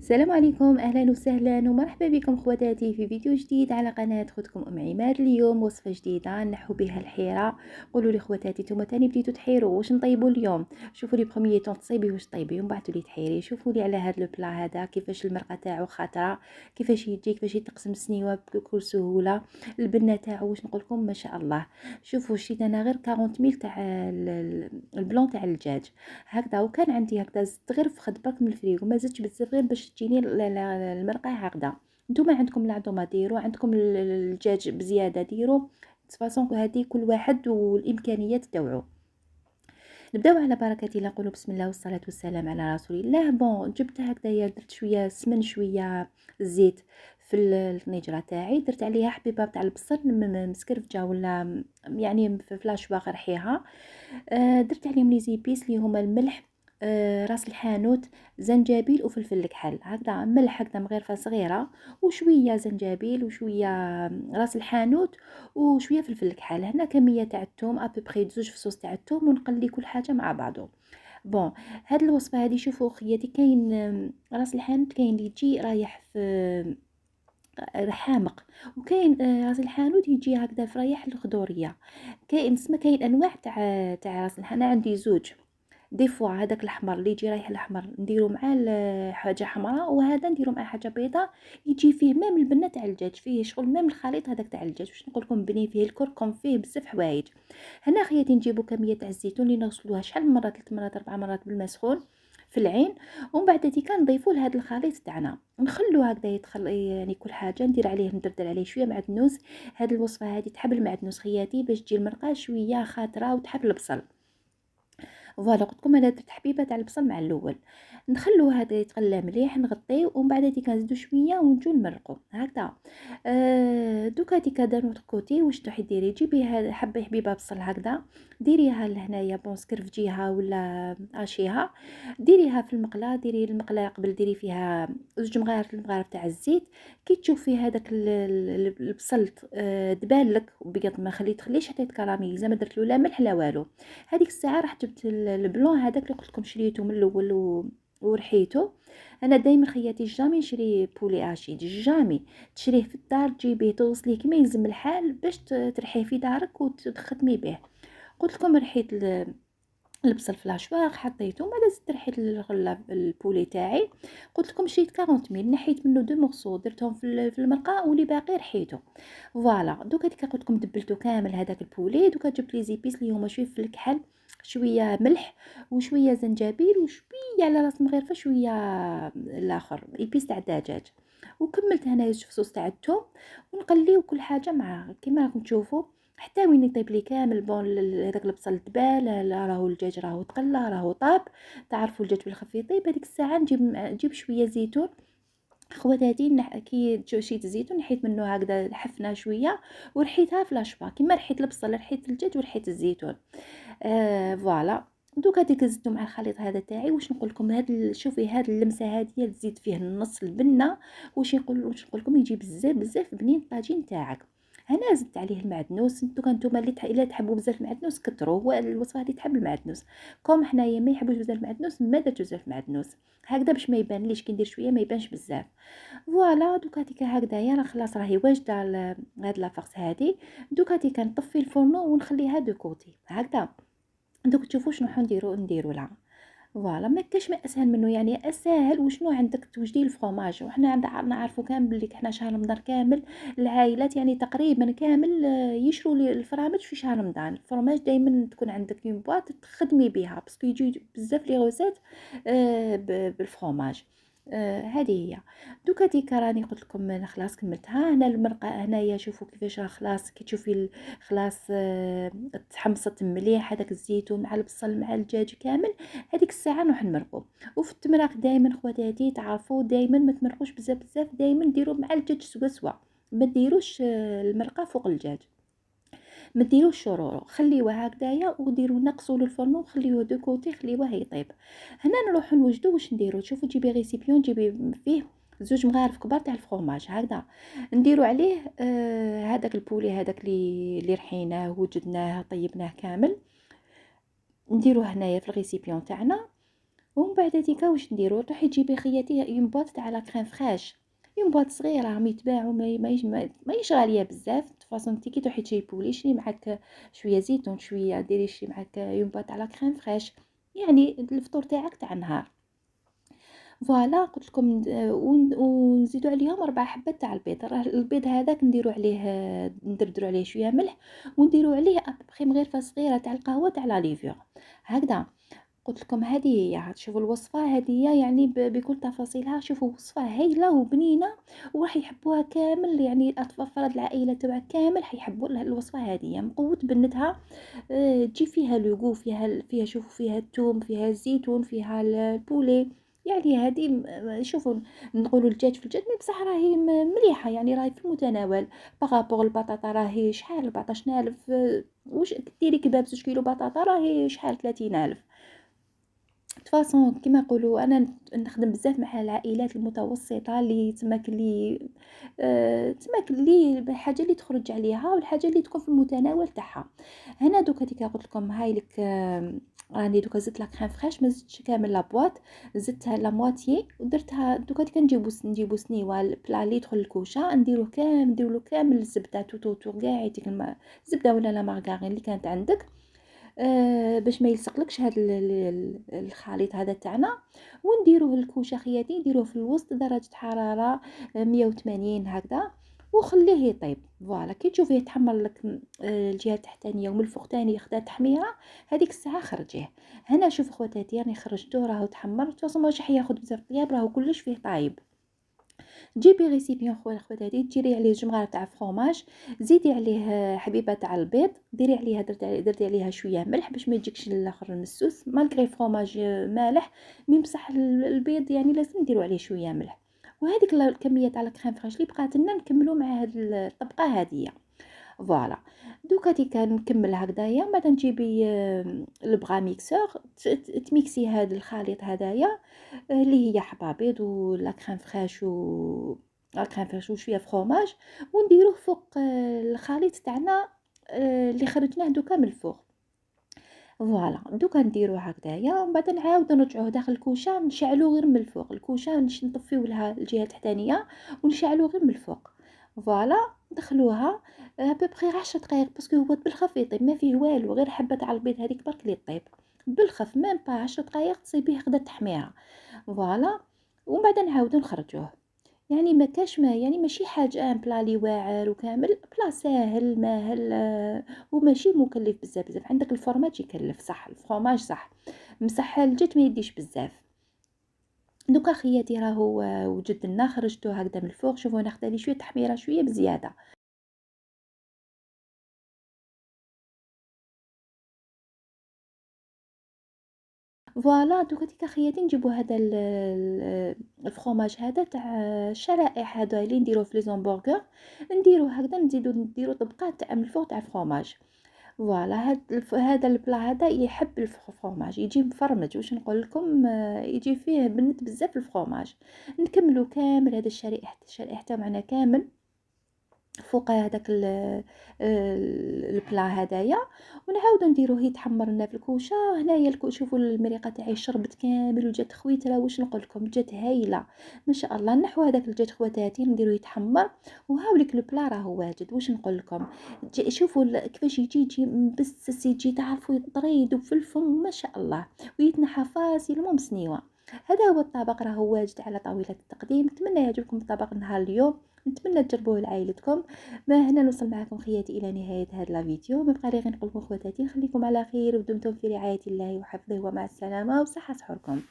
السلام عليكم، اهلا وسهلا ومرحبا بكم خواتاتي في فيديو جديد على قناه اختكم ام عماد. اليوم وصفه جديده نحو بها الحيره. قولوا لي خواتاتي نتوما تاني بديتوا تحيروا واش نطيبوا اليوم؟ شوفوا لي بخوميي طون تصيبي واش طيبي ومن بعد تولي تحيري. شوفوا لي على هذا البلا هذا كيفاش المرقه تاعو خاطره، كيفاش يجي، كيفاش يتقسم السنيوه بكل سهوله. البنه تاعو واش نقول لكم ما شاء الله. شوفوا شريت انا غير 40 ميل تاع البلون تاع الدجاج هكذا، وكان عندي هكذا زدت غير فخد برك من الفريغو، ما زدتش بزاف غير باش تجيني المرقه هكذا. نتوما عندكم العظومه ديروا، عندكم الدجاج بزياده ديروا. فاصون هذه كل واحد والامكانيات تاوعو. نبداو على بركه الله، نقولوا بسم الله والصلاه والسلام على رسول الله. بون جبت هكذايا، درت شويه سمن شويه زيت في الطنجره تاعي، درت عليها حبيبه تاع البصل مسكرفجه ولا يعني في فلاش رحيها. درت عليهم لي زيبيس اللي هما الملح، راس الحانوت، زنجبيل وفلفل الكحل هكذا. ملح هكذا مغرفه صغيره، وشويه زنجبيل وشويه راس الحانوت وشويه فلفل الكحل. هنا كميه تاع الثوم ابوبري 2 فصوص تاع الثوم، ونقلي كل حاجه مع بعضه. بون هاد الوصفه هذه شوفوا خياتي، كاين راس الحانوت كاين اللي يجي رايح في حامق، وكاين راس الحانوت يجي هكذا في رايح الخضوريه. كاين سما كاين انواع تاع راس الحانوت. انا عندي زوج. دي فوا هذاك الاحمر اللي يجي رايح الاحمر نديرو مع حاجه حمراء، وهذا نديرو مع حاجه بيضاء. يجي فيه مام البنه تاع الدجاج، فيه شغل مام الخليط هذاك تاع الدجاج. واش نقول لكم بني فيه الكركم، فيه بزاف حوايج. هنا خياتي نجيبو كميه تاع الزيتون اللي نغسلوها شحال من مره، 3 مرات 4 مرات بالماء سخون في العين. ومن بعد ديك نضيفوا لهذا الخليط تاعنا، نخلو هكذا يدخل يعني كل حاجه. ندير عليه ندردر عليه شويه معدنوس. هذه الوصفه هذه تحب المعدنوس خياتي باش تجي المرقه شويه خاطره، وتحب البصل. فوالا قلت لكم انا درت حبيبه تاع البصل مع الاول. نخلوه هذا يتقلى مليح، نغطيه ومن بعد هذيك نزيدو شويه ونجو نمرقو هكذا. دوكا هذيك دانوت كوتي. واش تروحي ديري؟ جيبي هذا حبيبه بصل هكذا، ديريها لهنايا بون سكرفجيها ولا اشيها، ديريها في المقله. ديري المقله قبل ديري فيها 2 مغارف تاع الزيت. كي تشوفي هذاك البصل دبالك وبيض، ما تخليش حتى يتكراميليزا، ما درت له لا ملح لا والو. هذيك الساعه راح جبت البلون هذاك اللي قلت لكم شريته من الاول ورحيته. انا دائما خياتي جامي نشري بولي اشي، جامي تشريه في الدار، تجيبيه تغسليه كما يلزم الحال باش ترحيه في دارك وتخدمي به. قلت لكم رحيت البصل في لاشواغ حطيته، بعد زدت رحيت البولي تاعي. قلت لكم شريت 40 ميل، نحيت منه 2 مغصو درتهم في المرقه، واللي باقي رحيته. فوالا دوكا هذيك قلت لكم دبلته كامل هذاك البولي. دوكا جبت لي زيبيس اللي هما شويه في الكحل، شويه ملح وشويه زنجبيل وشويه على راس مغرفه شويه الاخر ايبيس تاع الدجاج. وكملت هنا 2 فصوص تاع الثوم، ونقليو كل حاجه معاه كما راكم تشوفوا حتى وين يطيب لي كامل. بون هذاك البصل دبال، لا راهو الدجاج راهو تقلى راهو طاب. تعرفوا الدجاج بالخف يطيب. هذيك الساعه نجيب شويه زيتون. خواتاتي كي شيت الزيتون نحيت منه هكذا حفنه شويه ورحيتها في لاشبا كيما رحيت البصل، رحيت الدجاج ورحيت الزيتون. فوالا دوكا هذيك زدتو مع الخليط هذا تاعي. واش نقول لكم شوفي هاد اللمسه هذه تزيد فيه النص البنه. واش نقول لكم يجي بزاف بنين الطاجين تاعك. هنا زدت عليه المعدنوس. نتوما اللي تحبوا بزاف المعدنوس كثروا. هو الوصفه هذه تحب المعدنوس، كوم حنايا ما يحبوش بزاف المعدنوس، ما درت بزاف المعدنوس هكذا باش ما يبانليش. كي ندير شويه ما يبانش بزاف. فوالا دوكا هذيك هكذايا راه خلاص راهي واجده هاد لافاكس هذه. دوكا هذيك نطفي الفرن ونخليها دو كوتي هكذا. دوك تشوفوا شنو نديروا لها. فوالا ما كاش ما اسهل منه، يعني اسهل. وشنو عندك توجدي الفرomاج. وحنا نعرفوا كامل بلي حنا شهر رمضان كامل العائلات يعني تقريبا كامل يشروا لي الفرامج في شهر رمضان. الفرماج دائما تكون عندك اون بواط تخدمي بها باسكو يجي بزاف لي غوسات بالفرomاج. هذه هي. دوكا ديك راني قلت لكم انا خلاص كملتها. هنا المرقه هنايا شوفوا كيفاش راه خلاص. كي تشوفي خلاص تحمصت مليح هذاك الزيتون مع البصل مع الدجاج كامل. هذيك الساعه نروح نمرقو. وفي التمراق دائما خواتاتي تعرفوا دائما ما تمرقوش بزاف دائما ديروا مع الدجاج سوا. ما ديروش المرقه فوق الدجاج، ما ديروش شورورو، خليوه هكذايا وديروا نقصوا له الفرن وخليوه دو كوتي خليوه يطيب. هنا نروحوا نوجدوا واش نديروا. شوفوا جيبي ريسيبيون، جيبي فيه 2 مغارف كبار تاع الفرماج هكذا. نديروا عليه هذاك البولي هذاك اللي رحيناه وجدناه طيبناه كامل. نديروه هنايا في الريسيبيون تاعنا. ومن بعد هاديكا واش نديرو، تروحي تجيبي خياتي اون بواط تاع لا كريم فريش، اون بواط صغيره راهم يتباعو ماهيش غاليه بزاف. فاصون انتي كي تروحي تجيبولي شري معاك شويه زيتون، شويه ديري شري معاك اون بواط تاع لا كريم فريش، يعني الفطور تاعك تاع النهار. فوالا قلت لكم ونزيدو عليهم 4 حبات تاع البيض. راه البيض هذاك نديرو عليه ندردرو عليه شويه ملح، ونديرو عليه ابخي مغرفه صغيره تاع القهوه تاع لا ليفور هكذا. قلت لكم هذه هي، شوفوا الوصفه هذه هي يعني بكل تفاصيلها. شوفوا وصفه هايله وبنينه وراح يحبوها كامل، يعني الاطفال فرد العائله تبعك كامل حيحبوا الوصفه هذه، مقوت بنتها. تجي فيها لوغو، فيها شوفوا فيها الثوم، فيها الزيتون، فيها البولي. يعني هذه شوفوا نقولوا الدجاج في الجد، بصح راهي مليحه، يعني راهي في المتناول. بارابور البطاطا راهي شحال 14000، واش ديري كباب 2 كيلو بطاطا راهي شحال 30000. فاصون كيما نقولوا انا نخدم بزاف مع العائلات المتوسطه اللي تماك اللي الحاجه اللي تخرج عليها والحاجه اللي تكون في المتناول تاعها. هنا دوكا ديك قلت لكم هاي لك، راني دوكا زدت لا كريم فريش، ما زدتش كامل لابواط، زدتها لا مواتيي ودرتها. دوكا ديك نجيبو سنيوه البلا اللي يدخل الكوشه نديروه كامل، نديرو له كامل الزبده توتو كاع ديك الزبده ولا لا مارغرين اللي كانت عندك، باش ما يلصقلكش هذا الخليط هذا تاعنا. ونديروه الكوشه خياتي نديروه في الوسط درجه حراره 180 هكذا، وخليه يطيب. فوالا كي تشوفيه يتحمر لك الجهه التحتانيه ومن الفوق تاني خدا تحميره، هذيك الساعه خرجيه. هنا شوف خواتاتي راني خرجته راهو تحمر، توصل ماشي حياخد بزاف طياب، راهو كلش فيه طايب. جيبي ريسيبيون خواتاتي، ديري عليه جمغار تاع فروماج، زيدي عليه حبيبه تاع البيض، ديري عليها درتي عليها شويه ملح باش ما يجيكش الاخر المسوس، مالغري فروماج مالح، مي بصح البيض يعني لازم نديرو عليه شويه ملح. وهذيك الكميه تاع الكريم فريش اللي بقات لنا نكملوا مع هذه الطبقه هذه. فوالا دوكا ديكا نكمل هكذايا. بعد نجيبي البغا ميكسور، تميكسي هذا الخليط هذايا اللي هي حبه بيض ولا كريم فريش لا كريم فريش وشويه فروماج، ونديروه فوق الخليط تاعنا اللي خرجناه دوكا من الفوق. فوالا دوكا نديروه هكذايا، ومن بعد نعاودو نرجعوه داخل الكوشه، نشعلو غير من الفوق الكوشه، نطفيو لها الجهه التحتانيه ونشعلو غير من الفوق. فوالا دخلوها ببخي 10 دقائق، باسكو هو بالخف يطيب ما فيه والو، غير حبه تاع البيض هذيك برك اللي طيب بالخف، ميم با 10 دقائق تصيبيه خدا تحميره. فوالا ومن بعد نعاودو نخرجوه. يعني ما كاش ما يعني ماشي حاجه ان بلا لي واعر وكامل، بلا ساهل ماهل وماشي مكلف بزاف بزاف. عندك الفرماج يكلف صح، الفرماج صح، مسح الجد ما يديش بزاف. دوكا خياتي راهو وجد لنا، خرجته هكذا من الفوق. شوفوا انا خدالي شويه تحميره شويه بزياده. فوالا دوكا ديك خياتي نجيبو هذا الفرomاج هذا تاع الشرائح هذا اللي نديروه في لي زامبورغر، نديروه هكذا، نديرو طبقات تاع من الفوق تاع الفرomاج. فوالا هذا البلا هذا يحب الفرomاج، يجي مفرمج، واش نقول لكم يجي فيه بنت بزاف الفرomاج. نكملو كامل هذا الشرائح تاع معنا كامل فوق هذاك البلا هذايا، ونعاودو نديروه يتحمر لنا في الكوشه. هنايا شوفوا المريقه تاعي شربت كامل وجات خويتره، واش نقول لكم جات هايله ما شاء الله. نحو هذاك الجات خواتاتي نديروه يتحمر، وهاوليك البلا راهو واجد، واش نقول لكم. شوفوا كيفاش يجي مبسس، يجي تعرفوا يطريد وفي الفم ما شاء الله، ويتنحى فاصل المهم سنيوه. هذا هو الطبق راهو واجد على طاوله التقديم. نتمنى يعجبكم الطبق نهار اليوم، نتمنى تجربوه لعائلتكم. ما هنا نوصل معكم خياتي الى نهايه هذا الفيديو. ما بقى لي غير نقول لكم خواتاتي نخليكم على خير ودمتم في رعايه الله وحفظه، ومع السلامه وصحه سحوركم.